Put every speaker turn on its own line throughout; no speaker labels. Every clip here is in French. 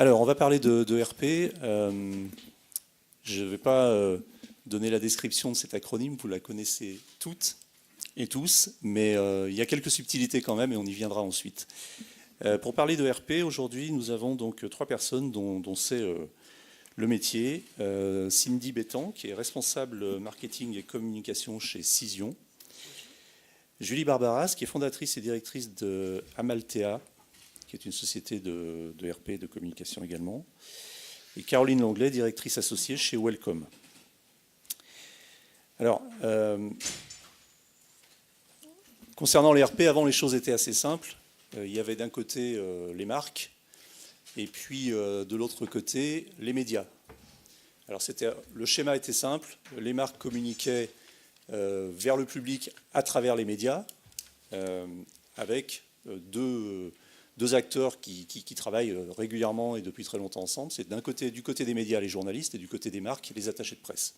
Alors, on va parler de RP. Je ne vais pas donner la description de cet acronyme, vous la connaissez toutes et tous, mais il y a quelques subtilités quand même et on y viendra ensuite. Pour parler de RP, aujourd'hui, nous avons donc 3 personnes dont c'est le métier. Cindy Bétan, qui est responsable marketing et communication chez Cision. Julie Barbaras, qui est fondatrice et directrice de Amaltea, qui est une société de RP et de communication également. Et Caroline Langlais, directrice associée chez Welcome. Alors, concernant les RP, avant les choses étaient assez simples. Il y avait d'un côté les marques, et puis de l'autre côté les médias. Alors le schéma était simple, les marques communiquaient vers le public à travers les médias, avec deux acteurs qui travaillent régulièrement et depuis très longtemps ensemble. C'est du côté des médias les journalistes et du côté des marques les attachés de presse.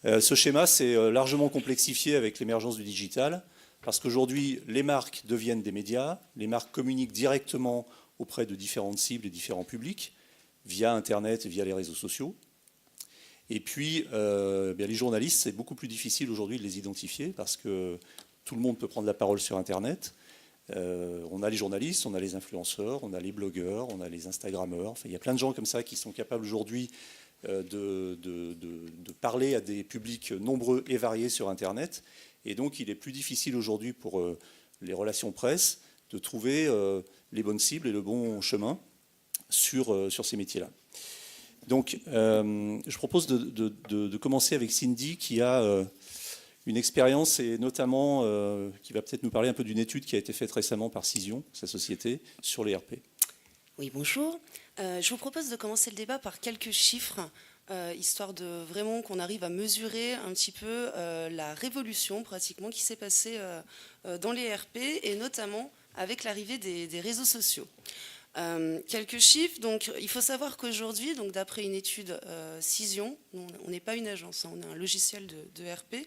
Ce schéma s'est largement complexifié avec l'émergence du digital, parce qu'aujourd'hui les marques deviennent des médias, les marques communiquent directement auprès de différentes cibles et différents publics, via Internet et via les réseaux sociaux. Et puis, les journalistes, c'est beaucoup plus difficile aujourd'hui de les identifier, parce que tout le monde peut prendre la parole sur Internet. On a les journalistes, on a les influenceurs, on a les blogueurs, on a les Instagrammeurs. Enfin, il y a plein de gens comme ça qui sont capables aujourd'hui de parler à des publics nombreux et variés sur Internet. Et donc, il est plus difficile aujourd'hui pour les relations presse de trouver les bonnes cibles et le bon chemin sur ces métiers-là. Donc, je propose de commencer avec Cindy, qui a une expérience et notamment qui va peut-être nous parler un peu d'une étude qui a été faite récemment par Cision, sa société, sur les RP.
Oui, bonjour. Je vous propose de commencer le débat par quelques chiffres, histoire de vraiment qu'on arrive à mesurer un petit peu la révolution pratiquement qui s'est passée dans les RP et notamment avec l'arrivée des réseaux sociaux. Quelques chiffres. Donc, il faut savoir qu'aujourd'hui, donc d'après une étude Cision, on n'est pas une agence, on est un logiciel de RP,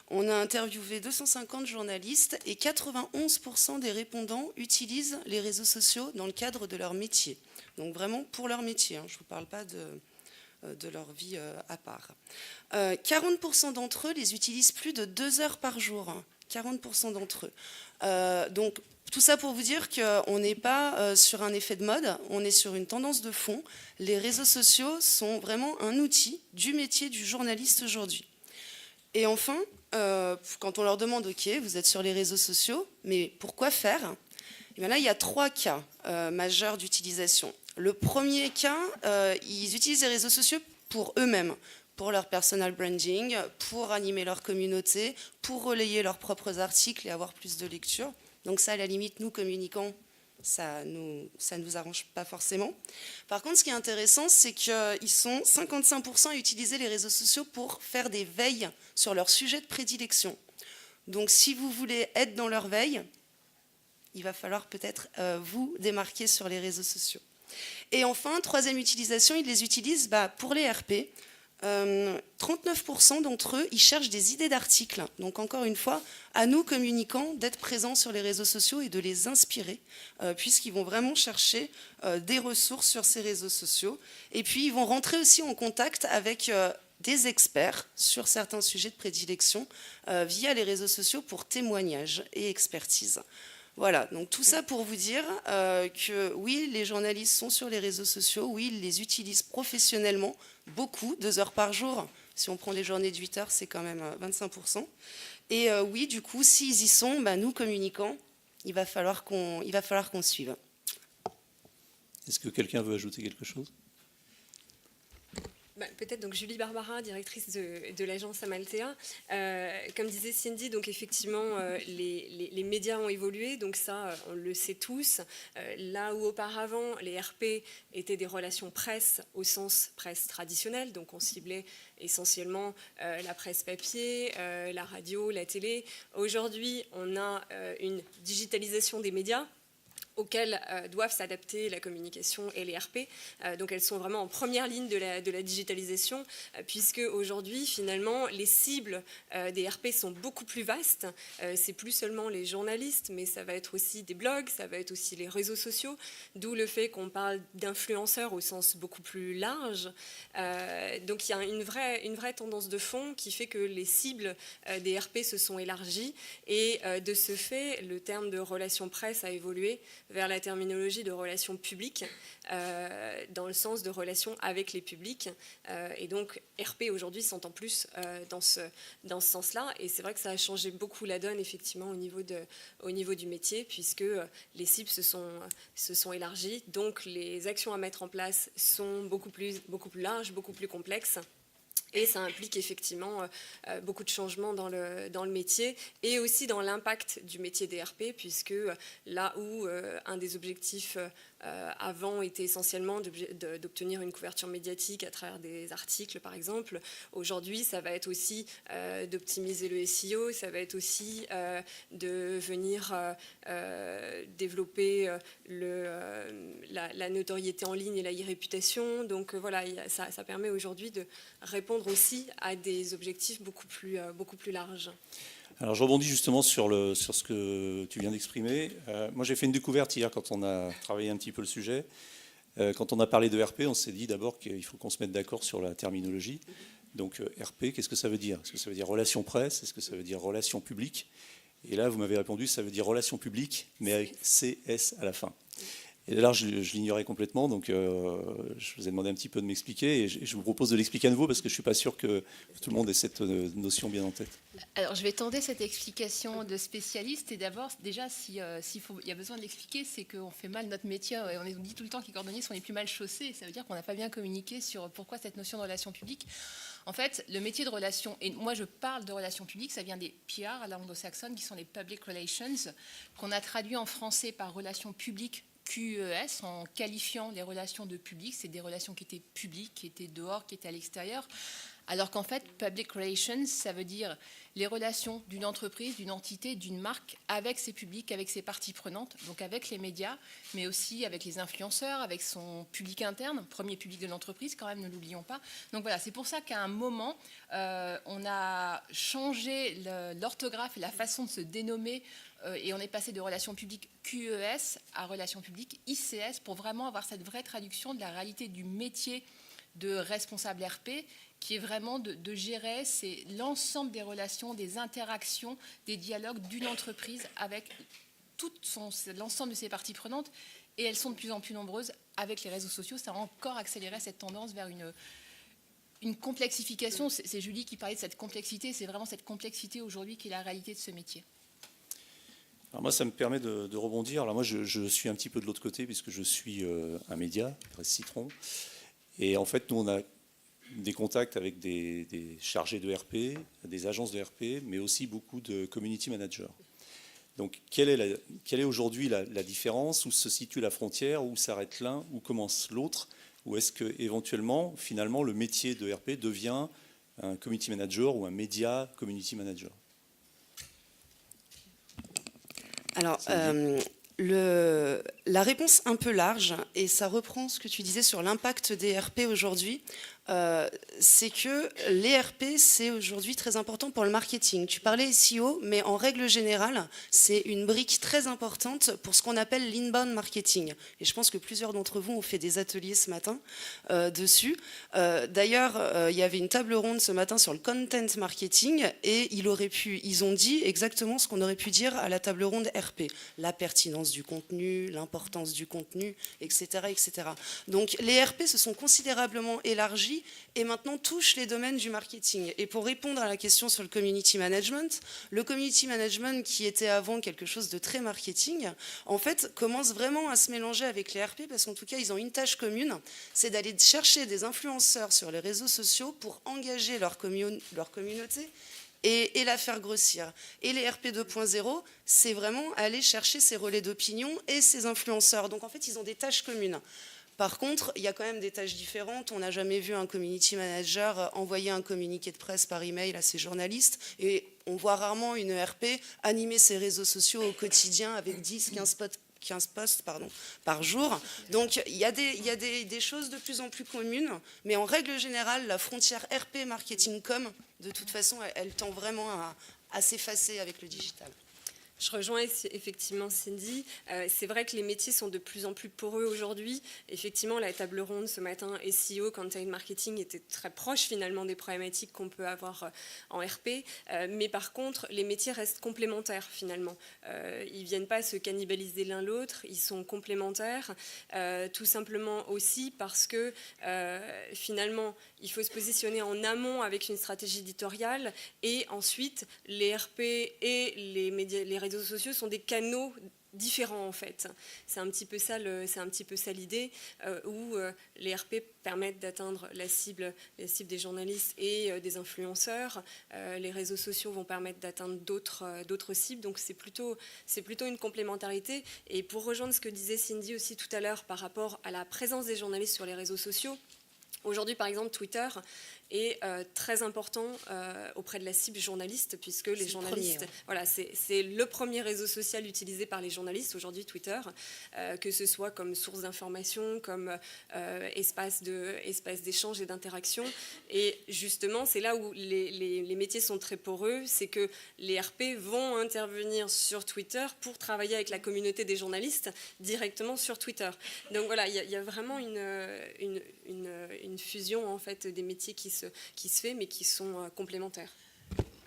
on a interviewé 250 journalistes et 91% des répondants utilisent les réseaux sociaux dans le cadre de leur métier. Donc vraiment pour leur métier, je ne vous parle pas de leur vie à part. 40% d'entre eux les utilisent plus de 2 heures par jour. 40% d'entre eux. Donc, tout ça pour vous dire qu'on n'est pas sur un effet de mode, on est sur une tendance de fond. Les réseaux sociaux sont vraiment un outil du métier du journaliste aujourd'hui. Et enfin, quand on leur demande, OK, vous êtes sur les réseaux sociaux, mais pourquoi faire ? Et bien là, il y a 3 cas majeurs d'utilisation. Le premier cas, ils utilisent les réseaux sociaux pour eux-mêmes, pour leur personal branding, pour animer leur communauté, pour relayer leurs propres articles et avoir plus de lectures. Donc ça, à la limite, nous, communicants, ça nous arrange pas forcément. Par contre, ce qui est intéressant, c'est qu'ils sont 55% à utiliser les réseaux sociaux pour faire des veilles sur leur sujet de prédilection. Donc si vous voulez être dans leur veille, il va falloir peut-être vous démarquer sur les réseaux sociaux. Et enfin, troisième utilisation, ils les utilisent pour les RP. 39% d'entre eux, ils cherchent des idées d'articles. Donc encore une fois, à nous, communicants, d'être présents sur les réseaux sociaux et de les inspirer, puisqu'ils vont vraiment chercher des ressources sur ces réseaux sociaux. Et puis, ils vont rentrer aussi en contact avec des experts sur certains sujets de prédilection via les réseaux sociaux pour témoignages et expertise. Voilà, donc tout ça pour vous dire que oui, les journalistes sont sur les réseaux sociaux, oui, ils les utilisent professionnellement, beaucoup, 2 heures par jour. Si on prend les journées de 8 heures, c'est quand même 25%. Et oui, du coup, s'ils y sont, nous, communicants, il va falloir qu'on suive.
Est-ce que quelqu'un veut ajouter quelque chose ?
Peut-être donc Julie Barbara, directrice de l'agence Amaltea. Comme disait Cindy, donc effectivement les médias ont évolué, donc ça on le sait tous. Là où auparavant les RP étaient des relations presse au sens presse traditionnelle, donc on ciblait essentiellement la presse papier, la radio, la télé. Aujourd'hui on a une digitalisation des médias. auxquelles doivent s'adapter la communication et les RP. Donc elles sont vraiment en première ligne de la digitalisation, puisque aujourd'hui, finalement, les cibles des RP sont beaucoup plus vastes. C'est plus seulement les journalistes, mais ça va être aussi des blogs, ça va être aussi les réseaux sociaux, d'où le fait qu'on parle d'influenceurs au sens beaucoup plus large. Donc il y a une vraie tendance de fond qui fait que les cibles des RP se sont élargies, et de ce fait, le terme de relations presse a évolué vers la terminologie de relations publiques, dans le sens de relations avec les publics. Et donc, RP aujourd'hui s'entend plus dans ce sens-là. Et c'est vrai que ça a changé beaucoup la donne, effectivement, au niveau du métier, puisque les cibles se sont élargies. Donc, les actions à mettre en place sont beaucoup plus larges, beaucoup plus complexes. Et ça implique effectivement beaucoup de changements dans le métier, et aussi dans l'impact du métier des RP, puisque là où un des objectifs avant était essentiellement d'obtenir une couverture médiatique à travers des articles, par exemple, aujourd'hui, ça va être aussi d'optimiser le SEO, ça va être aussi de venir développer la notoriété en ligne et la e-réputation. Donc voilà, ça permet aujourd'hui de répondre aussi à des objectifs beaucoup plus larges.
Alors je rebondis justement sur ce que tu viens d'exprimer. Moi j'ai fait une découverte hier quand on a travaillé un petit peu le sujet. Quand on a parlé de RP, on s'est dit d'abord qu'il faut qu'on se mette d'accord sur la terminologie. Donc RP, qu'est-ce que ça veut dire? Est-ce que ça veut dire relations presse? Est-ce que ça veut dire relations publiques? Et là vous m'avez répondu, ça veut dire relations publiques, mais avec CS à la fin. Et là, je l'ignorais complètement, donc je vous ai demandé un petit peu de m'expliquer, et je vous propose de l'expliquer à nouveau, parce que je ne suis pas sûr que tout le monde ait cette notion bien en tête.
Alors, je vais tenter cette explication de spécialiste, et d'abord, déjà, s'il y a besoin de l'expliquer, c'est qu'on fait mal notre métier, et on dit tout le temps que les cordonniers sont les plus mal chaussés, et ça veut dire qu'on n'a pas bien communiqué sur pourquoi cette notion de relation publique. En fait, le métier de relation, et moi je parle de relations publiques, ça vient des PR à l'anglo-saxonne, qui sont les Public Relations, qu'on a traduit en français par relations publiques, QES, en qualifiant les relations de public, c'est des relations qui étaient publiques, qui étaient dehors, qui étaient à l'extérieur, alors qu'en fait, public relations, ça veut dire les relations d'une entreprise, d'une entité, d'une marque avec ses publics, avec ses parties prenantes, donc avec les médias, mais aussi avec les influenceurs, avec son public interne, premier public de l'entreprise, quand même, ne l'oublions pas. Donc voilà, c'est pour ça qu'à un moment, on a changé l'orthographe et la façon de se dénommer, et on est passé de relations publiques QES à relations publiques ICS, pour vraiment avoir cette vraie traduction de la réalité du métier de responsable RP, qui est vraiment de gérer l'ensemble des relations, des interactions, des dialogues d'une entreprise avec l'ensemble de ses parties prenantes, et elles sont de plus en plus nombreuses avec les réseaux sociaux. Ça a encore accéléré cette tendance vers une complexification. C'est Julie qui parlait de cette complexité, c'est vraiment cette complexité aujourd'hui qui est la réalité de ce métier.
Alors moi, ça me permet de rebondir. Alors moi, je suis un petit peu de l'autre côté, puisque je suis un média, Presse Citron. Et en fait, nous, on a des contacts avec des chargés de RP, des agences de RP, mais aussi beaucoup de community managers. Donc, quelle est aujourd'hui la différence? Où se situe la frontière? Où s'arrête l'un? Où commence l'autre? Ou est-ce que éventuellement, finalement, le métier de RP devient un community manager ou un média community manager?
Alors, la réponse un peu large, et ça reprend ce que tu disais sur l'impact des RP aujourd'hui, c'est que les RP, c'est aujourd'hui très important pour le marketing. Tu parlais SEO, mais en règle générale, c'est une brique très importante pour ce qu'on appelle l'inbound marketing. Et je pense que plusieurs d'entre vous ont fait des ateliers ce matin dessus. D'ailleurs, il y avait une table ronde ce matin sur le content marketing, et ils ont dit exactement ce qu'on aurait pu dire à la table ronde RP. La pertinence du contenu, l'importance du contenu, etc., etc. Donc les RP se sont considérablement élargis et maintenant touchent les domaines du marketing. Et pour répondre à la question sur le community management qui était avant quelque chose de très marketing, en fait, commence vraiment à se mélanger avec les RP, parce qu'en tout cas, ils ont une tâche commune, c'est d'aller chercher des influenceurs sur les réseaux sociaux pour engager leur communauté et la faire grossir. Et les RP 2.0, c'est vraiment aller chercher ces relais d'opinion et ces influenceurs. Donc en fait, ils ont des tâches communes. Par contre, il y a quand même des tâches différentes. On n'a jamais vu un community manager envoyer un communiqué de presse par email à ses journalistes, et on voit rarement une RP animer ses réseaux sociaux au quotidien avec 10, 15 posts par jour. Donc il y a des choses de plus en plus communes, mais en règle générale, la frontière RP marketing com, de toute façon, elle tend vraiment à s'effacer avec le digital.
Je rejoins effectivement Cindy. C'est vrai que les métiers sont de plus en plus poreux aujourd'hui. Effectivement, la table ronde ce matin, SEO, content marketing, était très proche finalement des problématiques qu'on peut avoir en RP. Mais par contre, les métiers restent complémentaires finalement. Ils ne viennent pas se cannibaliser l'un l'autre, ils sont complémentaires. Tout simplement aussi parce que finalement, il faut se positionner en amont avec une stratégie éditoriale et ensuite, les RP et les médias, les réseaux sociaux sont des canaux différents en fait. C'est un petit peu ça l'idée où les RP permettent d'atteindre la cible des journalistes et des influenceurs. Les réseaux sociaux vont permettre d'atteindre d'autres cibles. Donc c'est plutôt une complémentarité. Et pour rejoindre ce que disait Cindy aussi tout à l'heure par rapport à la présence des journalistes sur les réseaux sociaux, aujourd'hui, par exemple, Twitter est très important auprès de la cible journaliste, puisque les journalistes... Voilà, c'est le premier réseau social utilisé par les journalistes, aujourd'hui, Twitter, que ce soit comme source d'information, comme espace d'échange et d'interaction. Et justement, c'est là où les métiers sont très poreux, c'est que les RP vont intervenir sur Twitter pour travailler avec la communauté des journalistes directement sur Twitter. Donc voilà, il y a vraiment une fusion en fait des métiers qui se fait, mais qui sont complémentaires.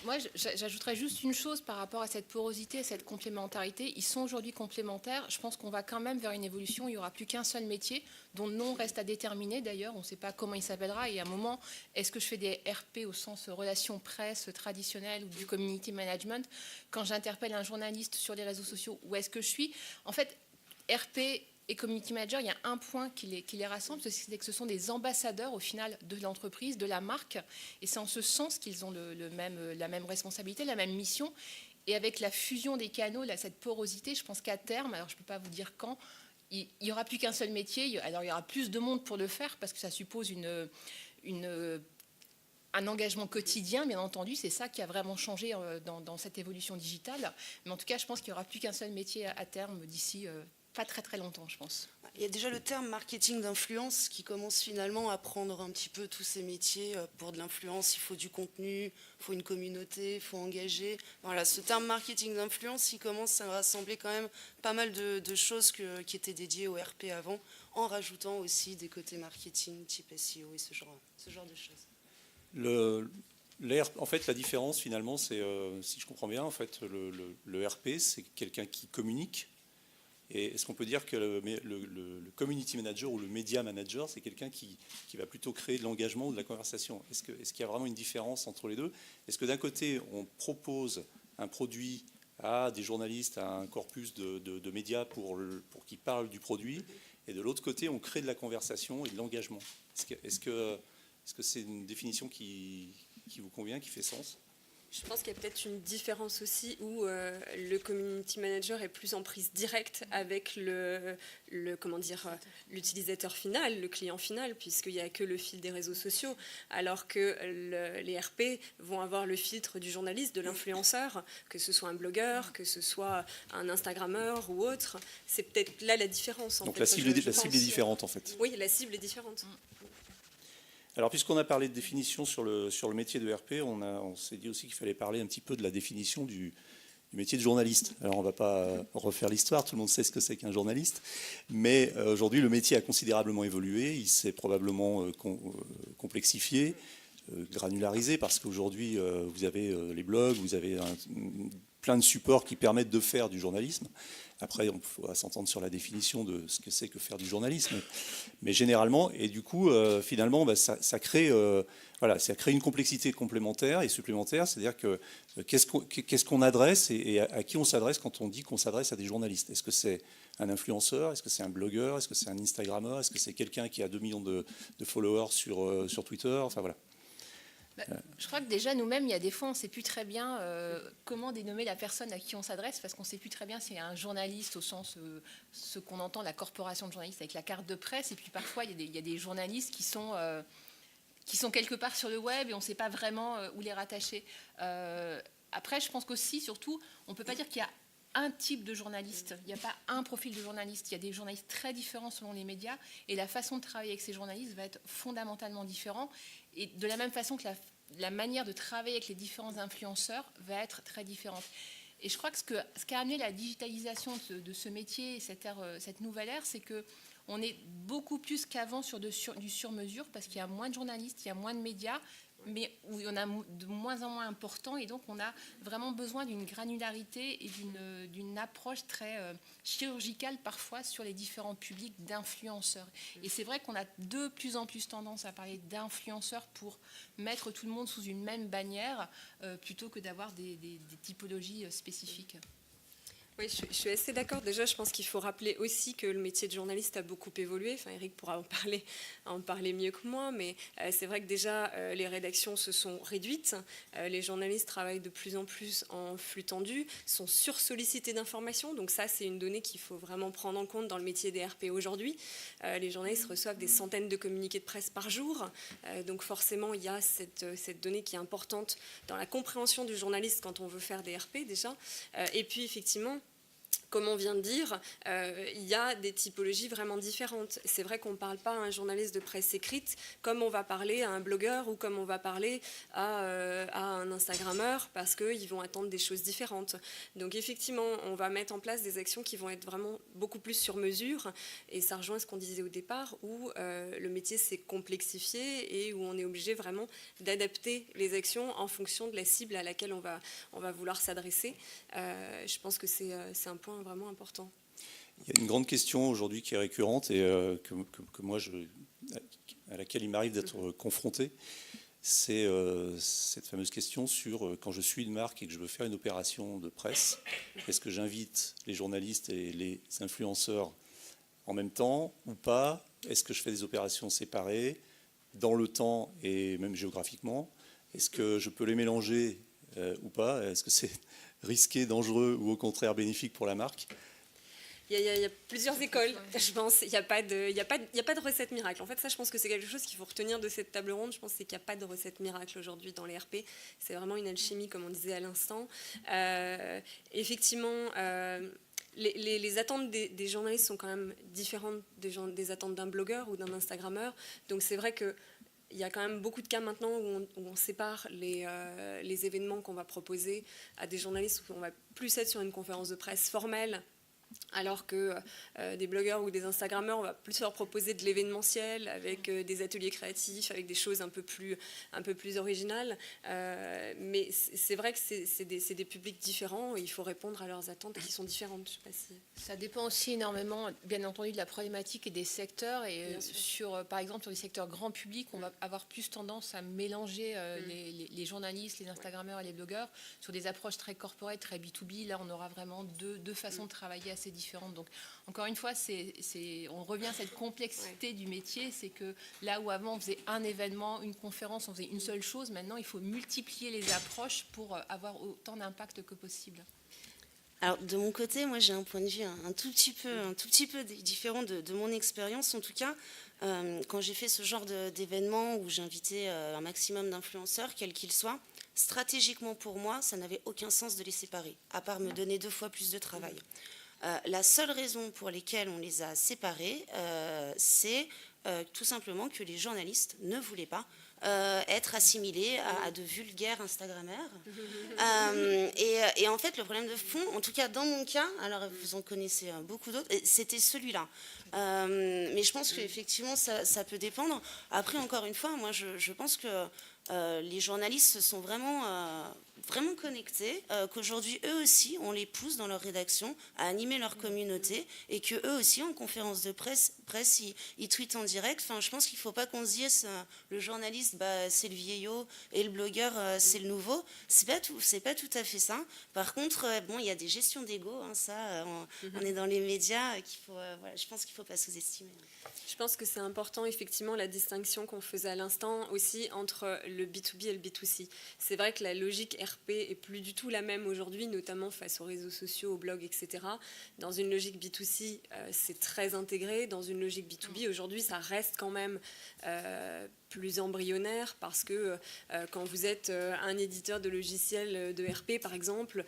Moi, j'ajouterais juste une chose par rapport à cette porosité, à cette complémentarité. Ils sont aujourd'hui complémentaires. Je pense qu'on va quand même vers une évolution. Il n'y aura plus qu'un seul métier, dont le nom reste à déterminer d'ailleurs. On ne sait pas comment il s'appellera. Et à un moment, est-ce que je fais des RP au sens relations presse traditionnelles ou du community management quand j'interpelle un journaliste sur les réseaux sociaux? Où est-ce que je suis? En fait, RP et community manager, il y a un point qui les rassemble, c'est que ce sont des ambassadeurs au final de l'entreprise, de la marque, et c'est en ce sens qu'ils ont la même responsabilité, la même mission. Et avec la fusion des canaux, cette porosité, je pense qu'à terme, alors je ne peux pas vous dire quand, il n'y aura plus qu'un seul métier. Alors il y aura plus de monde pour le faire parce que ça suppose un engagement quotidien, bien entendu. C'est ça qui a vraiment changé dans cette évolution digitale. Mais en tout cas, je pense qu'il n'y aura plus qu'un seul métier à terme d'ici pas très très longtemps, je pense.
Il y a déjà le terme marketing d'influence qui commence finalement à prendre un petit peu tous ces métiers. Pour de l'influence, il faut du contenu, il faut une communauté, il faut engager. Voilà, ce terme marketing d'influence, il commence à rassembler quand même pas mal de choses qui étaient dédiées au RP avant, en rajoutant aussi des côtés marketing type SEO et ce genre de choses.
En fait, la différence finalement, c'est, si je comprends bien, en fait, le RP, c'est quelqu'un qui communique. Et est-ce qu'on peut dire que le community manager ou le media manager, c'est quelqu'un qui va plutôt créer de l'engagement ou de la conversation? Est-ce qu'il y a vraiment une différence entre les deux? Est-ce que d'un côté, on propose un produit à des journalistes, à un corpus de médias pour qu'ils parlent du produit, et de l'autre côté, on crée de la conversation et de l'engagement? Est-ce que c'est une définition qui vous convient, qui fait sens?
Je pense qu'il y a peut-être une différence aussi où le community manager est plus en prise directe avec l'utilisateur final, le client final, puisqu'il n'y a que le fil des réseaux sociaux, alors que les RP vont avoir le filtre du journaliste, de l'influenceur, que ce soit un blogueur, que ce soit un Instagrammeur ou autre. C'est peut-être là la différence.
Donc la cible est différente en fait.
Oui, la cible est différente.
Alors, puisqu'on a parlé de définition sur le métier de RP, on s'est dit aussi qu'il fallait parler un petit peu de la définition du métier de journaliste. Alors, on ne va pas refaire l'histoire, tout le monde sait ce que c'est qu'un journaliste, mais aujourd'hui, le métier a considérablement évolué, il s'est probablement complexifié, granularisé, parce qu'aujourd'hui, vous avez les blogs, vous avez plein de supports qui permettent de faire du journalisme. Après, on va s'entendre sur la définition de ce que c'est que faire du journalisme, mais généralement, et du coup, finalement, ça crée une complexité complémentaire et supplémentaire, c'est-à-dire que qu'est-ce qu'on adresse et à qui on s'adresse quand on dit qu'on s'adresse à des journalistes? Est-ce que c'est un influenceur? Est-ce que c'est un blogueur? Est-ce que c'est un Instagrammeur? Est-ce que c'est quelqu'un qui a 2 millions de followers sur Twitter? Enfin voilà.
Je crois que déjà, nous-mêmes, il y a des fois, on ne sait plus très bien comment dénommer la personne à qui on s'adresse, parce qu'on ne sait plus très bien si c'est un journaliste au sens, ce qu'on entend, la corporation de journalistes avec la carte de presse, et puis parfois, il y a des journalistes qui sont quelque part sur le web et on ne sait pas vraiment où les rattacher. Après, je pense qu'aussi, surtout, on ne peut pas dire qu'il y a un type de journaliste, il n'y a pas un profil de journaliste, il y a des journalistes très différents selon les médias, et la façon de travailler avec ces journalistes va être fondamentalement différente, et de la même façon que la manière de travailler avec les différents influenceurs va être très différente. Et je crois que ce qu'a amené la digitalisation de ce métier, cette nouvelle ère, c'est qu'on est beaucoup plus qu'avant sur du sur-mesure, parce qu'il y a moins de journalistes, il y a moins de médias, mais où il y en a de moins en moins important, et donc on a vraiment besoin d'une granularité et d'une approche très chirurgicale parfois sur les différents publics d'influenceurs. Et c'est vrai qu'on a de plus en plus tendance à parler d'influenceurs pour mettre tout le monde sous une même bannière, plutôt que d'avoir des typologies spécifiques.
Oui, je suis assez d'accord. Déjà, je pense qu'il faut rappeler aussi que le métier de journaliste a beaucoup évolué. Enfin, Eric pourra en parler mieux que moi, mais c'est vrai que déjà, les rédactions se sont réduites. Les journalistes travaillent de plus en plus en flux tendu, sont sursollicités d'informations. Donc ça, c'est une donnée qu'il faut vraiment prendre en compte dans le métier des RP aujourd'hui. Les journalistes reçoivent des centaines de communiqués de presse par jour. Donc forcément, il y a cette donnée qui est importante dans la compréhension du journaliste quand on veut faire des RP déjà. Et puis, effectivement, comme on vient de dire, il y a des typologies vraiment différentes. C'est vrai qu'on ne parle pas à un journaliste de presse écrite comme on va parler à un blogueur ou comme on va parler à un Instagrammeur, parce qu'ils vont attendre des choses différentes. Donc effectivement, on va mettre en place des actions qui vont être vraiment beaucoup plus sur mesure, et ça rejoint ce qu'on disait au départ, où le métier s'est complexifié et où on est obligé vraiment d'adapter les actions en fonction de la cible à laquelle on va vouloir s'adresser. Je pense que c'est un point vraiment important.
Il y a une grande question aujourd'hui qui est récurrente et que moi, à laquelle il m'arrive d'être confronté, c'est cette fameuse question sur quand je suis une marque et que je veux faire une opération de presse, est-ce que j'invite les journalistes et les influenceurs en même temps ou pas? Est-ce que je fais des opérations séparées dans le temps et même géographiquement? Est-ce que je peux les mélanger ou pas? Est-ce que c'est risqué, dangereux ou au contraire bénéfique pour la marque?
Il y a plusieurs écoles, je pense. Il n'y a pas de recette miracle. En fait, ça, je pense que c'est quelque chose qu'il faut retenir de cette table ronde. Je pense qu'il n'y a pas de recette miracle aujourd'hui dans les RP. C'est vraiment une alchimie, comme on disait à l'instant. Effectivement, les attentes des journalistes sont quand même différentes des attentes d'un blogueur ou d'un Instagrammeur. Donc c'est vrai que il y a quand même beaucoup de cas maintenant où on sépare les événements qu'on va proposer à des journalistes, où on va plus être sur une conférence de presse formelle, alors que des blogueurs ou des Instagrammeurs, on va plus leur proposer de l'événementiel avec des ateliers créatifs, avec des choses un peu plus originales. Mais c'est vrai que c'est des publics différents et il faut répondre à leurs attentes qui sont différentes. Je sais pas si...
Ça dépend aussi énormément, bien entendu, de la problématique et des secteurs. Et par exemple, sur les secteurs grand public, on va avoir plus tendance à mélanger les journalistes, les Instagrammeurs et les blogueurs. Sur des approches très corporate, très B2B, là, on aura vraiment deux façons de travailler assez différentes. Donc, encore une fois, on revient à cette complexité du métier. C'est que là où avant, on faisait un événement, une conférence, on faisait une seule chose, maintenant, il faut multiplier les approches pour avoir autant d'impact que possible.
Alors de mon côté, moi j'ai un point de vue un tout petit peu différent de mon expérience. En tout cas, quand j'ai fait ce genre d'événement où j'invitais un maximum d'influenceurs, quels qu'ils soient, stratégiquement pour moi, ça n'avait aucun sens de les séparer, à part me donner 2 fois plus de travail. La seule raison pour laquelle on les a séparés, c'est tout simplement que les journalistes ne voulaient pas être assimilés à de vulgaires Instagrammeurs. Et en fait, le problème de fond, en tout cas dans mon cas, alors vous en connaissez beaucoup d'autres, c'était celui-là. Mais je pense qu'effectivement, ça peut dépendre. Après, encore une fois, moi, je pense que les journalistes se sont vraiment connectés, qu'aujourd'hui, eux aussi, on les pousse dans leur rédaction à animer leur communauté et qu'eux aussi, en conférence de presse ils tweetent en direct. Enfin, je pense qu'il ne faut pas qu'on se dise le journaliste, c'est le vieillot et le blogueur, c'est le nouveau. C'est pas tout à fait ça. Par contre, bon, il y a des gestions d'ego, hein, ça, on est dans les médias, je pense qu'il ne faut pas sous-estimer.
Je pense que c'est important, effectivement, la distinction qu'on faisait à l'instant aussi entre le B2B et le B2C. C'est vrai que la logique RP est plus du tout la même aujourd'hui, notamment face aux réseaux sociaux, aux blogs, etc. Dans une logique B2C, c'est très intégré. Dans une logique B2B, aujourd'hui, ça reste quand même plus embryonnaire parce que quand vous êtes un éditeur de logiciels de RP, par exemple,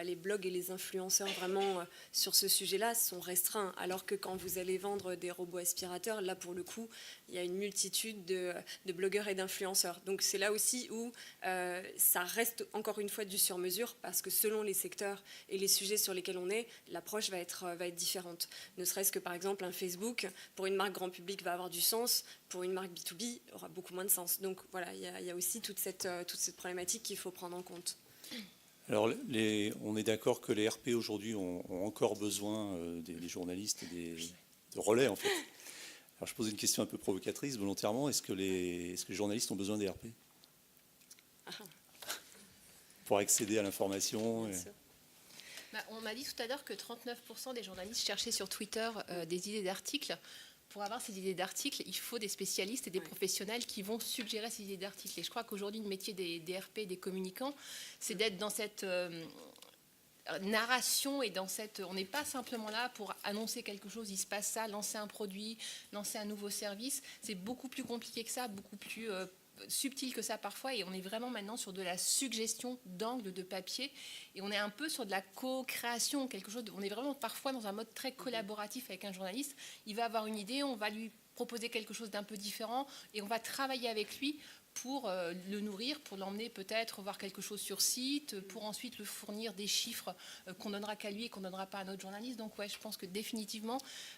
les blogs et les influenceurs vraiment sur ce sujet-là sont restreints. Alors que quand vous allez vendre des robots aspirateurs, là, pour le coup, il y a une multitude de blogueurs et d'influenceurs. Donc c'est là aussi où ça reste encore une fois du sur-mesure parce que selon les secteurs et les sujets sur lesquels on est, l'approche va être différente. Ne serait-ce que par exemple un Facebook, pour une marque grand public, va avoir du sens, pour une marque B2B, aura beaucoup moins de sens. Donc voilà, il y a aussi toute cette problématique qu'il faut prendre en compte.
Alors, on est d'accord que les RP aujourd'hui ont encore besoin des journalistes et de relais, en fait. Alors, je pose une question un peu provocatrice, volontairement. Est-ce que les journalistes ont besoin des RP pour accéder à l'information
On m'a dit tout à l'heure que 39% des journalistes cherchaient sur Twitter des idées d'articles. Pour avoir ces idées d'articles, il faut des spécialistes et des professionnels qui vont suggérer ces idées d'articles. Et je crois qu'aujourd'hui, le métier des RP, des communicants, c'est d'être dans cette narration et dans cette... On n'est pas simplement là pour annoncer quelque chose, il se passe ça, lancer un produit, lancer un nouveau service. C'est beaucoup plus compliqué que ça, beaucoup plus subtil que ça parfois, et on est vraiment maintenant sur de la suggestion d'angle, de papier, et on est un peu sur de la co-création, quelque chose. On est vraiment parfois dans un mode très collaboratif avec un journaliste. Il va avoir une idée, on va lui proposer quelque chose d'un peu différent, et on va travailler avec lui pour le nourrir, pour l'emmener peut-être voir quelque chose sur site, pour ensuite le fournir des chiffres qu'on donnera qu'à lui et qu'on ne donnera pas à notre journaliste. Donc ouais, je pense que définitivement,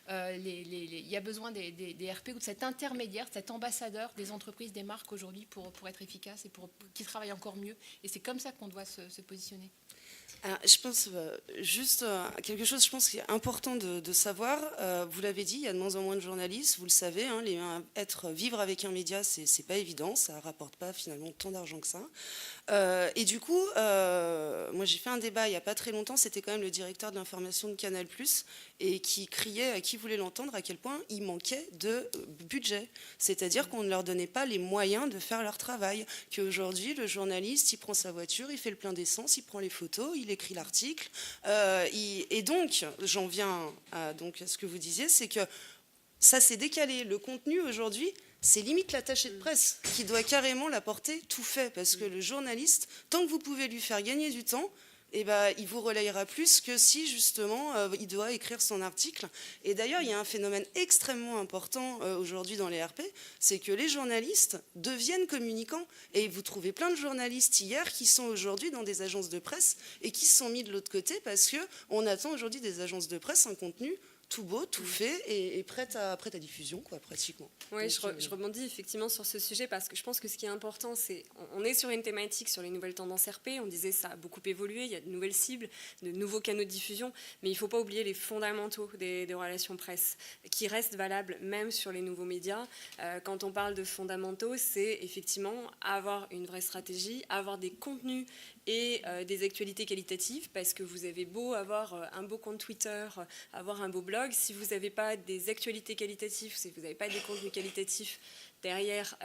il y a besoin des RP ou de cet intermédiaire, cet ambassadeur des entreprises, des marques aujourd'hui pour être efficace et pour qu'ils travaillent encore mieux. Et c'est comme ça qu'on doit se positionner.
Alors, je pense juste quelque chose, je pense, qui est important de savoir. Vous l'avez dit, il y a de moins en moins de journalistes. Vous le savez, hein, vivre avec un média, c'est pas évident. Ça rapporte pas finalement tant d'argent que ça. Et du coup, moi j'ai fait un débat il n'y a pas très longtemps. C'était quand même le directeur de l'information de Canal+, et qui criait à qui voulait l'entendre à quel point il manquait de budget. C'est-à-dire qu'on ne leur donnait pas les moyens de faire leur travail. Qu'aujourd'hui, le journaliste, il prend sa voiture, il fait le plein d'essence, il prend les photos, il écrit l'article. Et donc, j'en viens à ce que vous disiez, c'est que ça s'est décalé. Le contenu aujourd'hui, c'est limite l'attaché de presse qui doit carrément l'apporter tout fait. Parce que le journaliste, tant que vous pouvez lui faire gagner du temps, il vous relayera plus que si justement il doit écrire son article. Et d'ailleurs, il y a un phénomène extrêmement important aujourd'hui dans les RP, c'est que les journalistes deviennent communicants. Et vous trouvez plein de journalistes hier qui sont aujourd'hui dans des agences de presse et qui se sont mis de l'autre côté parce qu'on attend aujourd'hui des agences de presse un contenu tout beau, tout fait et prêt à diffusion, quoi, pratiquement.
Oui, je rebondis effectivement sur ce sujet parce que je pense que ce qui est important, c'est on est sur une thématique sur les nouvelles tendances RP. On disait ça a beaucoup évolué, il y a de nouvelles cibles, de nouveaux canaux de diffusion, mais il ne faut pas oublier les fondamentaux des relations presse qui restent valables même sur les nouveaux médias. Quand on parle de fondamentaux, c'est effectivement avoir une vraie stratégie, avoir des contenus et des actualités qualitatives, parce que vous avez beau avoir un beau compte Twitter, avoir un beau blog, si vous n'avez pas des actualités qualitatives, si vous n'avez pas des contenus qualitatifs derrière,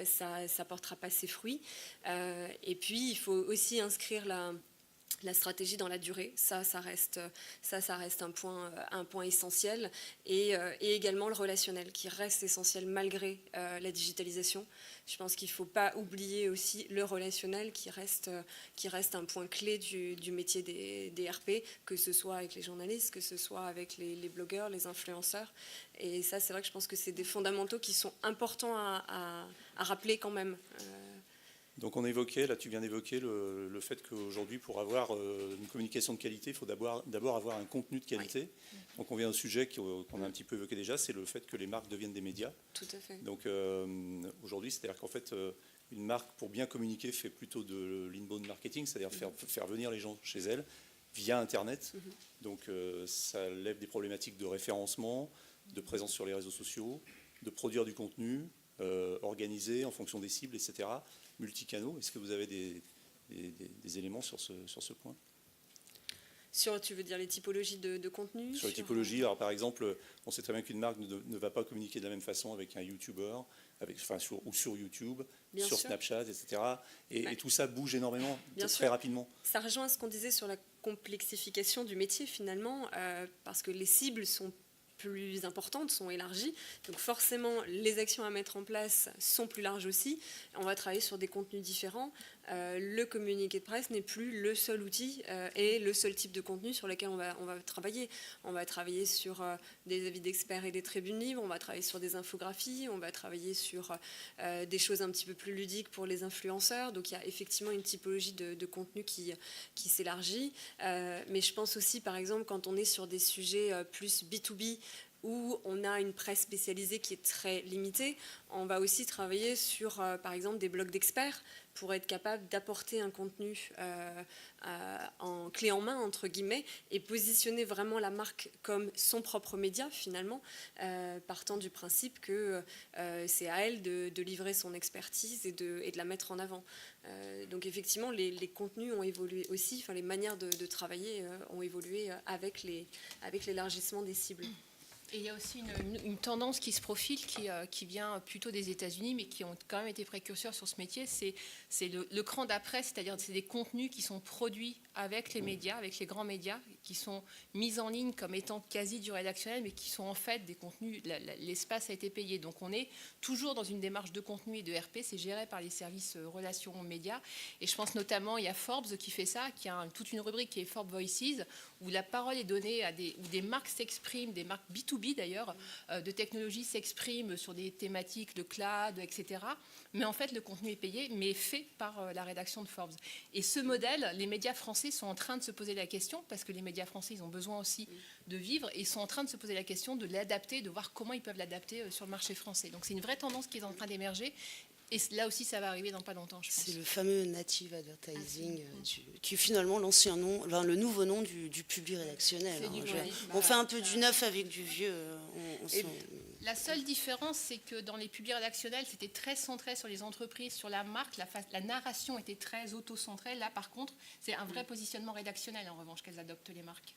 ça ne portera pas ses fruits. Et puis, il faut aussi inscrire la stratégie dans la durée, ça reste un point essentiel, et également le relationnel qui reste essentiel malgré la digitalisation. Je pense qu'il ne faut pas oublier aussi le relationnel qui reste un point clé du métier des RP, que ce soit avec les journalistes, que ce soit avec les blogueurs, les influenceurs. Et ça, c'est vrai que je pense que c'est des fondamentaux qui sont importants à rappeler quand même.
Donc on évoquait, là tu viens d'évoquer le fait qu'aujourd'hui pour avoir une communication de qualité, il faut d'abord avoir un contenu de qualité. Oui. Donc on vient au sujet qu'on a un petit peu évoqué déjà, c'est le fait que les marques deviennent des médias.
Tout à fait. Donc
aujourd'hui, c'est-à-dire qu'en fait une marque pour bien communiquer fait plutôt de l'inbound marketing, c'est-à-dire faire venir les gens chez elle via Internet. Donc ça lève des problématiques de référencement, de présence sur les réseaux sociaux, de produire du contenu organisé en fonction des cibles, etc. Multicanaux. Est-ce que vous avez des éléments sur ce point ?
Tu veux dire les typologies de contenu
Sur les typologies, alors par exemple, on sait très bien qu'une marque ne va pas communiquer de la même façon avec un YouTuber, ou sur YouTube,
Bien
sur
sûr.
Snapchat, etc. Et,
Ouais.
et tout ça bouge énormément,
Bien
très
sûr.
rapidement.
Ça rejoint ce qu'on disait sur la complexification du métier finalement, parce que les cibles sont plus importantes, sont élargies. Donc forcément, les actions à mettre en place sont plus larges aussi. On va travailler sur des contenus différents. Le communiqué de presse n'est plus le seul outil et le seul type de contenu sur lequel on va travailler. On va travailler sur des avis d'experts et des tribunes libres, on va travailler sur des infographies, on va travailler sur des choses un petit peu plus ludiques pour les influenceurs. Donc il y a effectivement une typologie de contenu qui s'élargit. Mais je pense aussi, par exemple, quand on est sur des sujets plus B2B, où on a une presse spécialisée qui est très limitée, on va aussi travailler sur, par exemple, des blogs d'experts pour être capable d'apporter un contenu en clé en main, entre guillemets, et positionner vraiment la marque comme son propre média, finalement, partant du principe que c'est à elle de livrer son expertise et de la mettre en avant. Donc effectivement, les contenus ont évolué aussi, enfin, les manières de travailler ont évolué avec l'élargissement des cibles.
Et il y a aussi une tendance qui se profile, qui vient plutôt des États-Unis, mais qui ont quand même été précurseurs sur ce métier. C'est le cran d'après, c'est-à-dire c'est des contenus qui sont produits avec les médias, avec les grands médias, qui sont mis en ligne comme étant quasi du rédactionnel, mais qui sont en fait des contenus, l'espace a été payé. Donc on est toujours dans une démarche de contenu et de RP, c'est géré par les services relations médias. Et je pense notamment, il y a Forbes qui fait ça, qui a toute une rubrique qui est Forbes Voices, où la parole est donnée où des marques s'expriment, des marques B2B d'ailleurs, de technologie s'expriment sur des thématiques de cloud, etc. Mais en fait, le contenu est payé, mais fait par la rédaction de Forbes. Et ce modèle, les médias français sont en train de se poser la question, parce que les médias français, ils ont besoin aussi de vivre, et ils sont en train de se poser la question de l'adapter, de voir comment ils peuvent l'adapter sur le marché français. Donc c'est une vraie tendance qui est en train d'émerger. Et là aussi, ça va arriver dans pas longtemps, je pense.
C'est le fameux native advertising, qui est finalement l'ancien nom, enfin, le nouveau nom du public rédactionnel. On fait un peu du neuf avec du vieux.
La seule différence, c'est que dans les publics rédactionnels, c'était très centré sur les entreprises, sur la marque. La narration était très auto-centrée. Là, par contre, c'est un vrai positionnement rédactionnel, en revanche, qu'elles adoptent les marques.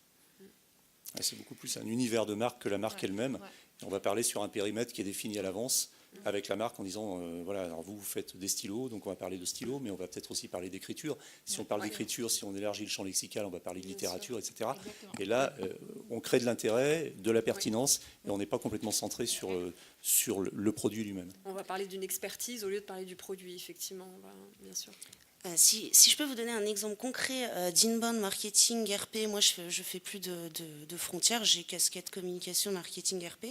C'est beaucoup plus un univers de marque que la marque elle-même. On va parler sur un périmètre qui est défini à l'avance avec la marque en disant, voilà, alors vous faites des stylos, donc on va parler de stylos, mais on va peut-être aussi parler d'écriture. Si on parle d'écriture, si on élargit le champ lexical, on va parler de littérature, etc.
Exactement.
Et là, on crée de l'intérêt, de la pertinence, et on n'est pas complètement centré sur le produit lui-même.
On va parler d'une expertise au lieu de parler du produit, effectivement, bien sûr.
Si je peux vous donner un exemple concret d'inbound marketing RP, moi je fais plus de frontières, j'ai casquette communication, marketing RP.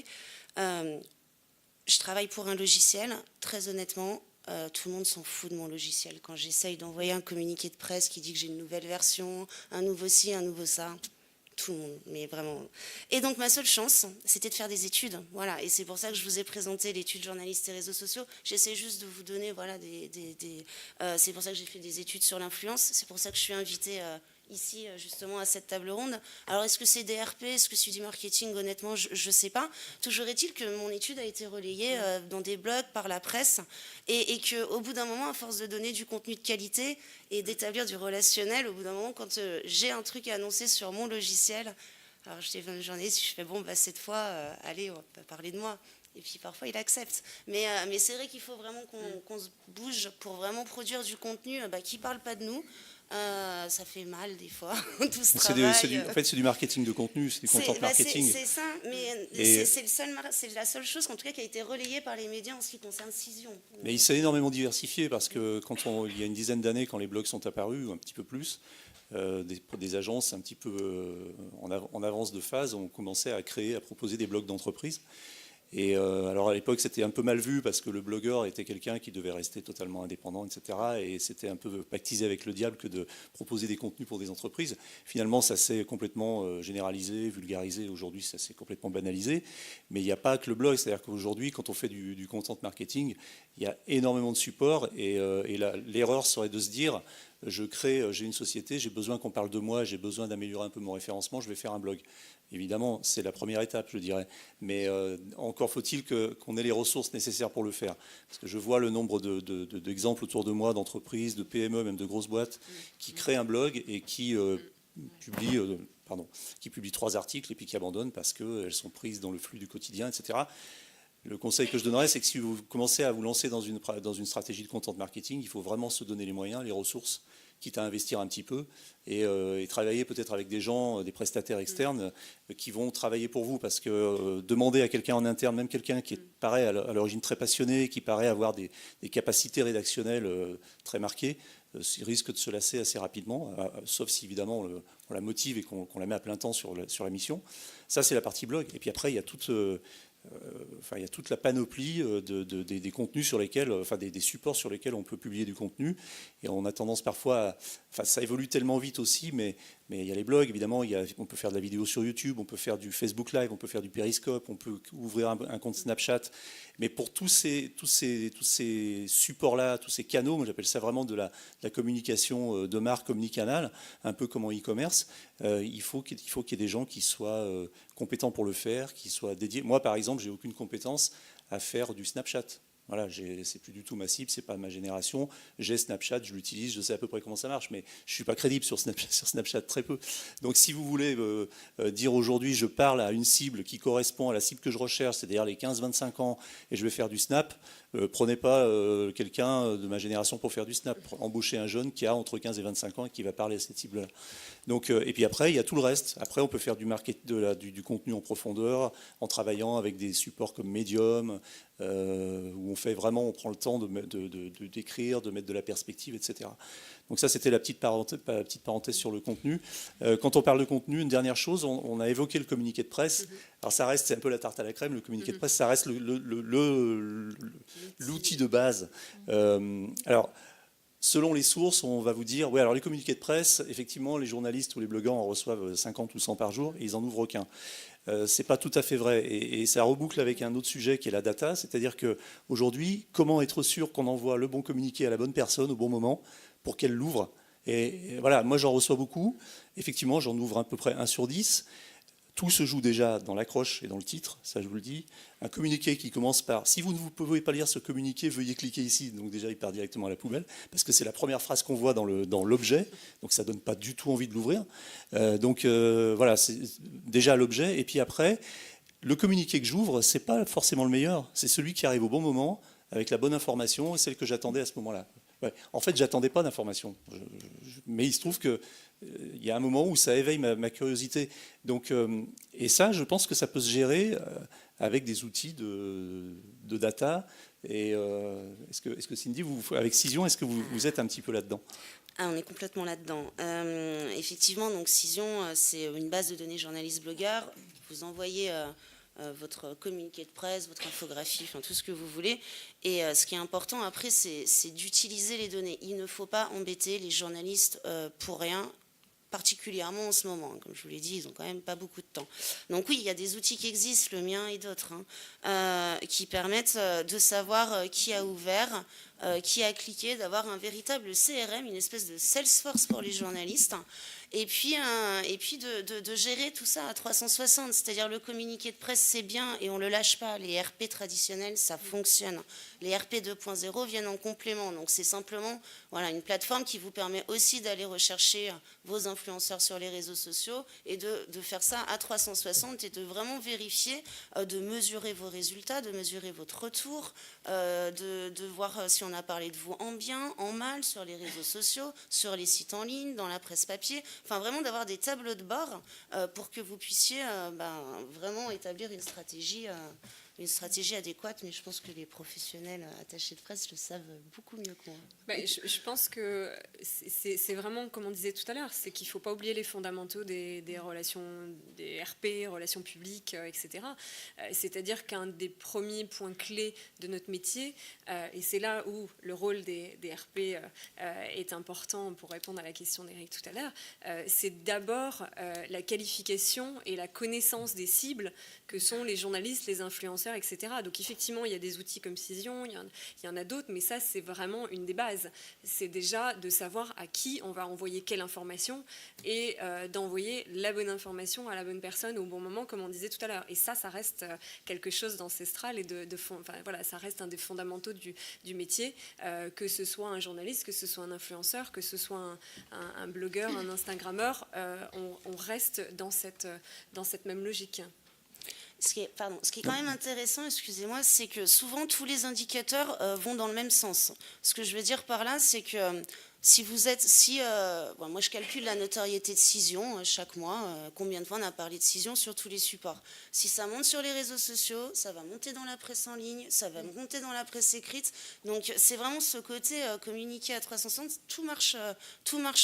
Je travaille pour un logiciel, très honnêtement, tout le monde s'en fout de mon logiciel. Quand j'essaye d'envoyer un communiqué de presse qui dit que j'ai une nouvelle version, un nouveau ci, un nouveau ça, tout le monde, mais vraiment. Et donc ma seule chance, c'était de faire des études, voilà. Et c'est pour ça que je vous ai présenté l'étude journaliste et réseaux sociaux. J'essaie juste de vous donner, voilà, c'est pour ça que j'ai fait des études sur l'influence. C'est pour ça que je suis invitée ici, justement, à cette table ronde. Alors, est-ce que c'est des RP, est-ce que c'est du marketing? Honnêtement, je ne sais pas. Toujours est-il que mon étude a été relayée dans des blogs, par la presse, et qu'au bout d'un moment, à force de donner du contenu de qualité et d'établir du relationnel, au bout d'un moment, quand j'ai un truc à annoncer sur mon logiciel, alors je téléphone une journaliste, je fais, bon, bah, cette fois, allez, on va parler de moi. Et puis parfois, il accepte. Mais c'est vrai qu'il faut vraiment qu'on se bouge pour vraiment produire du contenu qui ne parle pas de nous. Ça fait mal des fois, tout ce travail.
En fait, c'est du marketing de contenu, c'est du content marketing.
C'est ça, mais c'est la seule chose en tout cas qui a été relayée par les médias en ce qui concerne Cision.
Mais il s'est énormément diversifié parce que il y a une dizaine d'années, quand les blogs sont apparus, ou un petit peu plus, des agences un petit peu en avance de phase ont commencé à créer, à proposer des blogs d'entreprise. Et alors à l'époque, c'était un peu mal vu parce que le blogueur était quelqu'un qui devait rester totalement indépendant, etc. Et c'était un peu pactisé avec le diable que de proposer des contenus pour des entreprises. Finalement, ça s'est complètement généralisé, vulgarisé. Aujourd'hui, ça s'est complètement banalisé. Mais il n'y a pas que le blog. C'est-à-dire qu'aujourd'hui, quand on fait du content marketing, il y a énormément de supports. Et l'erreur serait de se dire, j'ai une société, j'ai besoin qu'on parle de moi, j'ai besoin d'améliorer un peu mon référencement, je vais faire un blog. Évidemment, c'est la première étape, je dirais. Mais encore faut-il qu'on ait les ressources nécessaires pour le faire. Parce que je vois le nombre d'exemples autour de moi, d'entreprises, de PME, même de grosses boîtes, qui créent un blog et qui qui publient 3 articles et puis qui abandonnent parce qu'elles sont prises dans le flux du quotidien, etc. Le conseil que je donnerais, c'est que si vous commencez à vous lancer dans une stratégie de content marketing, il faut vraiment se donner les moyens, les ressources, quitte à investir un petit peu, et travailler peut-être avec des gens, des prestataires externes qui vont travailler pour vous, parce que demander à quelqu'un en interne, même quelqu'un qui paraît à l'origine très passionné, qui paraît avoir des capacités rédactionnelles très marquées, risque de se lasser assez rapidement, sauf si évidemment on la motive et qu'on la met à plein temps sur la mission. Ça, c'est la partie blog. Et puis après, il y a toute la panoplie des contenus sur lesquels, des supports sur lesquels on peut publier du contenu. Et on a tendance parfois ça évolue tellement vite aussi, mais il y a les blogs, évidemment, on peut faire de la vidéo sur YouTube, on peut faire du Facebook Live, on peut faire du Periscope, on peut ouvrir un compte Snapchat. Mais pour tous ces supports-là, tous ces canaux, moi j'appelle ça vraiment de la communication de marque omnicanal, un peu comme en e-commerce, il faut qu'il y ait des gens qui soient compétents pour le faire, qui soient dédiés. Moi, par exemple, j'ai aucune compétence à faire du Snapchat. Voilà, c'est plus du tout ma cible, c'est pas ma génération. J'ai Snapchat, je l'utilise, je sais à peu près comment ça marche, mais je suis pas crédible sur Snapchat très peu. Donc, si vous voulez dire aujourd'hui, je parle à une cible qui correspond à la cible que je recherche, c'est-à-dire les 15-25 ans, et je vais faire du Snap, prenez pas quelqu'un de ma génération pour faire du Snap. Embauchez un jeune qui a entre 15 et 25 ans et qui va parler à cette cible-là. Donc, et puis après, il y a tout le reste. Après, on peut faire du contenu en profondeur en travaillant avec des supports comme Medium, où on prend le temps d'écrire, de mettre de la perspective, etc. Donc ça, c'était la petite parenthèse sur le contenu. Quand on parle de contenu, une dernière chose, on a évoqué le communiqué de presse. Alors ça reste, c'est un peu la tarte à la crème, le communiqué de presse, ça reste l'outil de base. Alors, selon les sources, on va vous dire, oui, alors les communiqués de presse, effectivement, les journalistes ou les blogueurs en reçoivent 50 ou 100 par jour et ils n'en ouvrent aucun. C'est pas tout à fait vrai. Et ça reboucle avec un autre sujet qui est la data, c'est-à-dire qu'aujourd'hui, comment être sûr qu'on envoie le bon communiqué à la bonne personne au bon moment pour qu'elle l'ouvre. Et voilà, moi j'en reçois beaucoup. Effectivement, j'en ouvre à peu près 1 sur 10. Tout se joue déjà dans l'accroche et dans le titre, ça je vous le dis. Un communiqué qui commence par « Si vous ne pouvez pas lire ce communiqué, veuillez cliquer ici ». Donc déjà, il part directement à la poubelle, parce que c'est la première phrase qu'on voit dans l'objet, donc ça ne donne pas du tout envie de l'ouvrir. Voilà, c'est déjà l'objet. Et puis après, le communiqué que j'ouvre, c'est pas forcément le meilleur, c'est celui qui arrive au bon moment, avec la bonne information, et celle que j'attendais à ce moment-là. Ouais. En fait, j'attendais pas d'informations, mais il se trouve que il y a un moment où ça éveille ma curiosité. Donc, et ça, je pense que ça peut se gérer avec des outils de data. Et est-ce que Cindy, avec Cision, est-ce que vous êtes un petit peu là-dedans ?
On est complètement là-dedans. Effectivement, donc Cision, c'est une base de données journalistes-blogueurs. Vous envoyez votre communiqué de presse, votre infographie, enfin tout ce que vous voulez. Et ce qui est important après, c'est d'utiliser les données. Il ne faut pas embêter les journalistes pour rien, particulièrement en ce moment. Comme je vous l'ai dit, ils n'ont quand même pas beaucoup de temps. Donc oui, il y a des outils qui existent, le mien et d'autres, qui permettent de savoir qui a ouvert, qui a cliqué, d'avoir un véritable CRM, une espèce de Salesforce pour les journalistes, et puis de gérer tout ça à 360, c'est-à-dire le communiqué de presse, c'est bien et on ne le lâche pas. Les RP traditionnels, ça fonctionne. Les RP 2.0 viennent en complément, donc c'est simplement une plateforme qui vous permet aussi d'aller rechercher vos influenceurs sur les réseaux sociaux et de faire ça à 360 et de vraiment vérifier, de mesurer vos résultats, de mesurer votre retour, de voir si on a parlé de vous en bien, en mal, sur les réseaux sociaux, sur les sites en ligne, dans la presse papier, enfin vraiment d'avoir des tableaux de bord pour que vous puissiez vraiment établir une stratégie adéquate, mais je pense que les professionnels attachés de presse le savent beaucoup mieux que moi.
Je pense que c'est vraiment, comme on disait tout à l'heure, c'est qu'il ne faut pas oublier les fondamentaux des relations, des RP, relations publiques, etc. C'est-à-dire qu'un des premiers points clés de notre métier, et c'est là où le rôle des RP est important pour répondre à la question d'Éric tout à l'heure, c'est d'abord la qualification et la connaissance des cibles que sont les journalistes, les influenceurs, influenceurs, etc. Donc effectivement, il y a des outils comme Cision, il y en a d'autres, mais ça, c'est vraiment une des bases. C'est déjà de savoir à qui on va envoyer quelle information et d'envoyer la bonne information à la bonne personne au bon moment, comme on disait tout à l'heure. Et ça reste quelque chose d'ancestral et voilà, ça reste un des fondamentaux du métier, que ce soit un journaliste, que ce soit un influenceur, que ce soit un blogueur, un Instagrammeur, on reste dans cette même logique.
Ce qui est quand même intéressant, excusez-moi, c'est que souvent tous les indicateurs vont dans le même sens. Ce que je veux dire par là, c'est que moi je calcule la notoriété de Cision chaque mois, combien de fois on a parlé de Cision sur tous les supports. Si ça monte sur les réseaux sociaux, ça va monter dans la presse en ligne, ça va monter dans la presse écrite. Donc c'est vraiment ce côté communiqué à 360, tout marche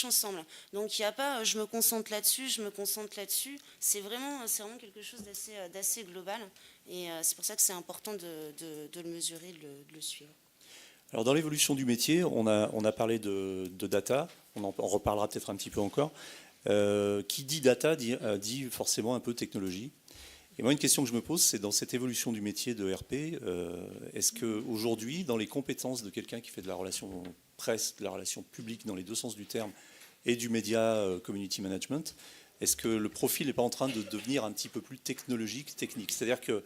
ensemble. Donc il n'y a pas je me concentre là-dessus, c'est vraiment quelque chose d'assez global. Et c'est pour ça que c'est important de le mesurer, de le suivre.
Alors dans l'évolution du métier, on a parlé de data, on reparlera peut-être un petit peu encore. Qui dit data dit forcément un peu technologie. Et moi, une question que je me pose, c'est dans cette évolution du métier de RP, est-ce qu'aujourd'hui, dans les compétences de quelqu'un qui fait de la relation presse, de la relation publique dans les deux sens du terme, et du média community management, est-ce que le profil n'est pas en train de devenir un petit peu plus technologique, technique? C'est-à-dire que,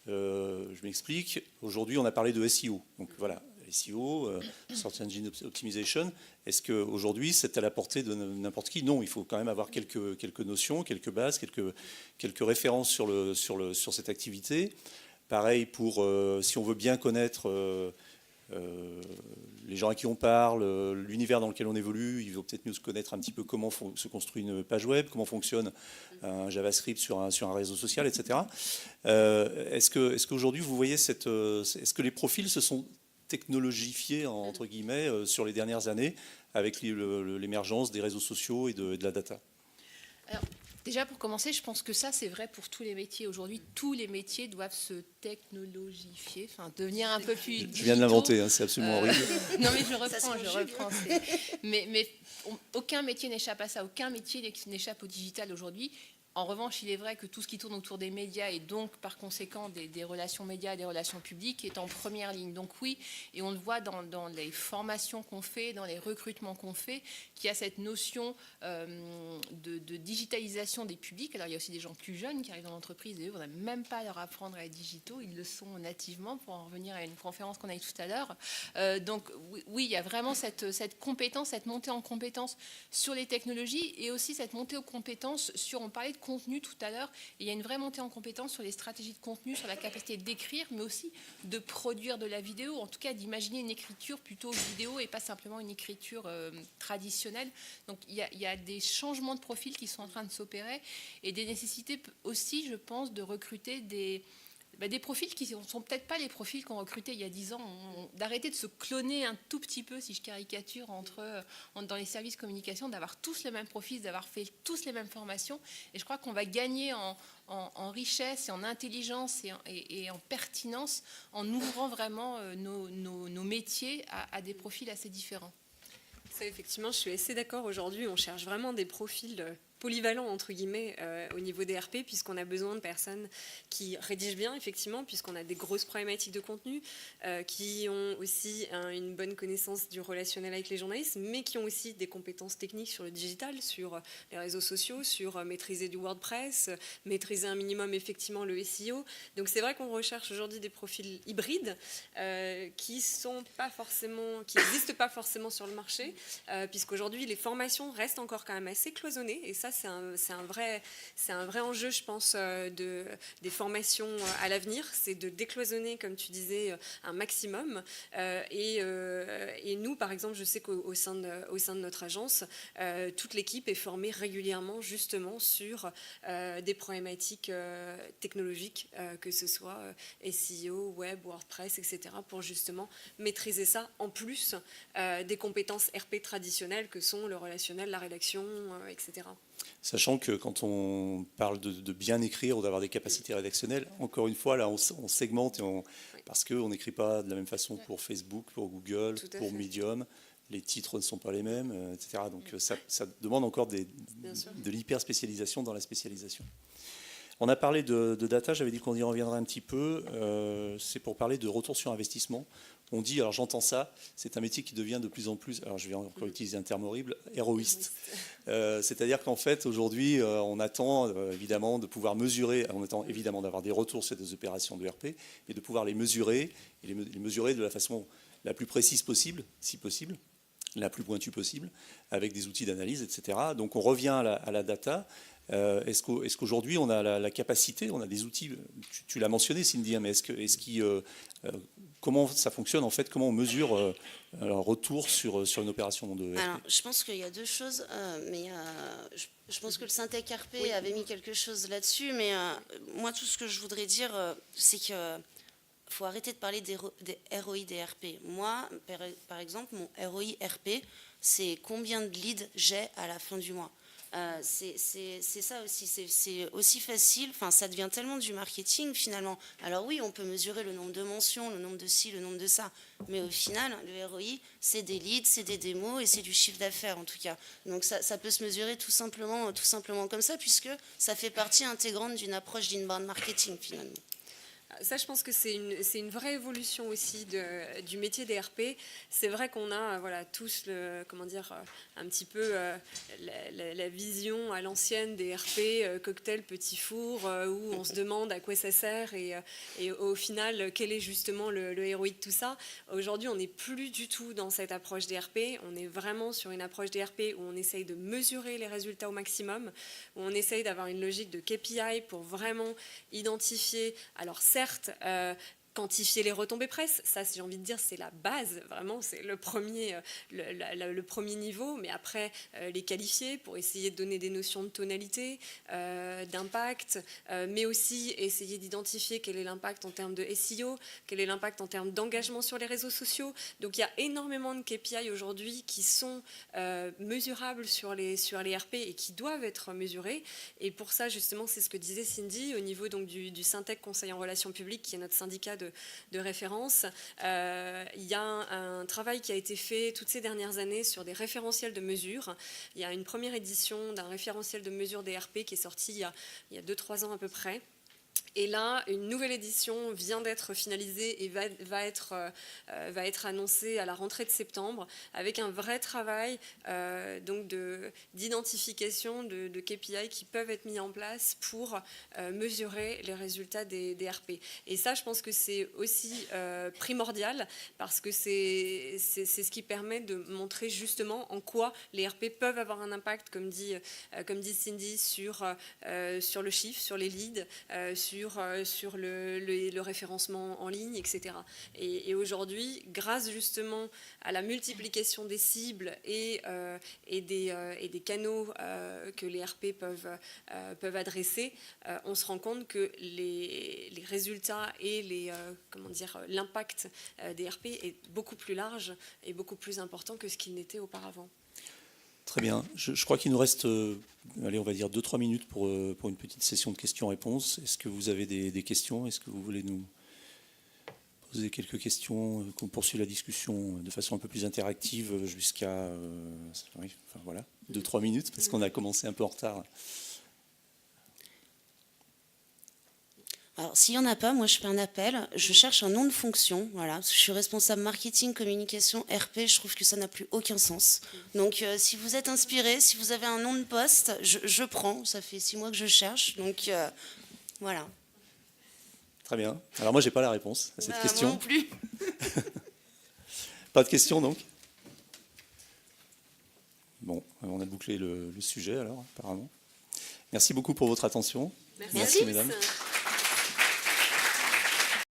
je m'explique, aujourd'hui on a parlé de SEO, donc voilà, SEO, Search Engine Optimization, est-ce qu'aujourd'hui c'est à la portée de n'importe qui? Non, il faut quand même avoir quelques notions, quelques bases, quelques références sur cette activité. Pareil pour, si on veut bien connaître les gens à qui on parle, l'univers dans lequel on évolue, il vaut peut-être mieux se connaître un petit peu comment se construit une page web, comment fonctionne un JavaScript sur un réseau social, etc. Est-ce qu'aujourd'hui vous voyez est-ce que les profils se sont technologifiés entre guillemets sur les dernières années avec l'émergence des réseaux sociaux et de la data?
Alors, déjà, pour commencer, je pense que ça, c'est vrai pour tous les métiers. Aujourd'hui, tous les métiers doivent se technologifier, devenir un peu plus digitaux.
Je viens de l'inventer, hein, c'est absolument horrible.
Non, mais je reprends. Mais aucun métier n'échappe à ça. Aucun métier n'échappe au digital aujourd'hui. En revanche, il est vrai que tout ce qui tourne autour des médias et donc, par conséquent, des relations médias et des relations publiques est en première ligne. Donc oui, et on le voit dans les formations qu'on fait, dans les recrutements qu'on fait, qu'il y a cette notion de digitalisation des publics. Alors, il y a aussi des gens plus jeunes qui arrivent dans l'entreprise et eux, on n'a même pas à leur apprendre à être digitaux. Ils le sont nativement, pour en revenir à une conférence qu'on a eue tout à l'heure. Donc oui, il y a vraiment cette compétence, cette montée en compétence sur les technologies et aussi cette montée en compétence sur, on parlait de contenu tout à l'heure, et il y a une vraie montée en compétence sur les stratégies de contenu, sur la capacité d'écrire, mais aussi de produire de la vidéo, en tout cas d'imaginer une écriture plutôt vidéo et pas simplement une écriture traditionnelle. Donc il y a des changements de profil qui sont en train de s'opérer et des nécessités aussi, je pense, de recruter des profils qui ne sont peut-être pas les profils qu'on recrutait il y a 10 ans, d'arrêter de se cloner un tout petit peu, si je caricature, dans les services communication, d'avoir tous les mêmes profils, d'avoir fait tous les mêmes formations. Et je crois qu'on va gagner en richesse et en intelligence et en pertinence en ouvrant vraiment nos métiers à des profils assez différents.
Ça, effectivement, je suis assez d'accord. Aujourd'hui, on cherche vraiment des profils polyvalent entre guillemets au niveau des RP, puisqu'on a besoin de personnes qui rédigent bien, effectivement, puisqu'on a des grosses problématiques de contenu, qui ont aussi une bonne connaissance du relationnel avec les journalistes, mais qui ont aussi des compétences techniques sur le digital, sur les réseaux sociaux, sur maîtriser du WordPress, maîtriser un minimum effectivement le SEO. Donc c'est vrai qu'on recherche aujourd'hui des profils hybrides qui n'existent pas forcément sur le marché, puisqu'aujourd'hui les formations restent encore quand même assez cloisonnées, et ça c'est un vrai enjeu, je pense, des formations à l'avenir, c'est de décloisonner, comme tu disais, un maximum. Et nous, par exemple, je sais qu'au sein de notre agence, toute l'équipe est formée régulièrement justement sur des problématiques technologiques, que ce soit SEO, web, WordPress, etc., pour justement maîtriser ça en plus des compétences RP traditionnelles que sont le relationnel, la rédaction, etc.
Sachant que quand on parle de bien écrire ou d'avoir des capacités rédactionnelles, encore une fois, là, on segmente parce qu'on n'écrit pas de la même façon pour Facebook, pour Google, pour Medium. Les titres ne sont pas les mêmes, etc. Donc ça demande encore de l'hyper-spécialisation dans la spécialisation. On a parlé de data, j'avais dit qu'on y reviendrait un petit peu. C'est pour parler de retour sur investissement. On dit, alors j'entends ça, c'est un métier qui devient de plus en plus, alors je vais encore utiliser un terme horrible, héroïste. C'est-à-dire qu'en fait, aujourd'hui, on attend évidemment de pouvoir mesurer, on attend évidemment d'avoir des retours sur des opérations de RP, et de pouvoir les mesurer, et les mesurer de la façon la plus précise possible, si possible, la plus pointue possible, avec des outils d'analyse, etc. Donc on revient à la data. Est-ce qu'aujourd'hui on a la capacité, on a des outils, tu l'as mentionné Cindy, mais comment ça fonctionne en fait, comment on mesure un retour sur une opération de RP?
Alors, je pense qu'il y a deux choses, mais je pense que le Syntec RP avait mis quelque chose là-dessus, mais moi tout ce que je voudrais dire, c'est que faut arrêter de parler des ROI des RP. Moi, par exemple, mon ROI RP, c'est combien de leads j'ai à la fin du mois. C'est ça aussi, c'est aussi facile, enfin ça devient tellement du marketing finalement. Alors oui, on peut mesurer le nombre de mentions, le nombre de ci, le nombre de ça, mais au final, le ROI, c'est des leads, c'est des démos et c'est du chiffre d'affaires en tout cas. Donc ça peut se mesurer tout simplement comme ça, puisque ça fait partie intégrante d'une approche d'inbound marketing finalement.
Ça, je pense que c'est une vraie évolution aussi du métier des RP. C'est vrai qu'on a tous un petit peu la vision à l'ancienne des RP, cocktail, petit four, où on se demande à quoi ça sert et au final, quel est justement le ROI de tout ça. Aujourd'hui, on n'est plus du tout dans cette approche des RP. On est vraiment sur une approche des RP où on essaye de mesurer les résultats au maximum, où on essaye d'avoir une logique de KPI pour vraiment identifier, alors certes, quantifier les retombées presse, ça j'ai envie de dire c'est la base, vraiment c'est le premier niveau, mais après les qualifier pour essayer de donner des notions de tonalité, d'impact, mais aussi essayer d'identifier quel est l'impact en termes de SEO, quel est l'impact en termes d'engagement sur les réseaux sociaux. Donc il y a énormément de KPI aujourd'hui qui sont mesurables sur les RP et qui doivent être mesurés, et pour ça justement c'est ce que disait Cindy au niveau donc du Syntec Conseil en Relations Publiques, qui est notre syndicat de référence. Il y a un travail qui a été fait toutes ces dernières années sur des référentiels de mesure. Il y a une première édition d'un référentiel de mesure des RP qui est sorti il y a 2-3 ans à peu près. Et là, une nouvelle édition vient d'être finalisée et va être annoncée à la rentrée de septembre, avec un vrai travail donc d'identification de KPI qui peuvent être mis en place pour mesurer les résultats des RP. Et ça, je pense que c'est aussi primordial, parce que c'est ce qui permet de montrer justement en quoi les RP peuvent avoir un impact, comme dit Cindy, sur le chiffre, sur les leads, sur le référencement en ligne, etc. Et aujourd'hui, grâce justement à la multiplication des cibles et des canaux que les RP peuvent adresser, on se rend compte que les résultats et l'impact des RP est beaucoup plus large et beaucoup plus important que ce qu'il n'était auparavant.
Très bien. Je crois qu'il nous reste, allez, on va dire 2-3 minutes pour une petite session de questions-réponses. Est-ce que vous avez des questions? Est-ce que vous voulez nous poser quelques questions, qu'on poursuive la discussion de façon un peu plus interactive jusqu'à 2-3 minutes, parce qu'on a commencé un peu en retard.
Alors, s'il n'y en a pas, moi je fais un appel, je cherche un nom de fonction, voilà, parce que je suis responsable marketing, communication, RP, je trouve que ça n'a plus aucun sens. Donc si vous êtes inspiré, si vous avez un nom de poste, je prends, ça fait 6 mois que je cherche, donc voilà.
Très bien. Alors moi, je n'ai pas la réponse à cette question.
Moi non plus.
Pas de questions donc? Bon, on a bouclé le sujet alors, apparemment. Merci beaucoup pour votre attention.
Merci
mesdames.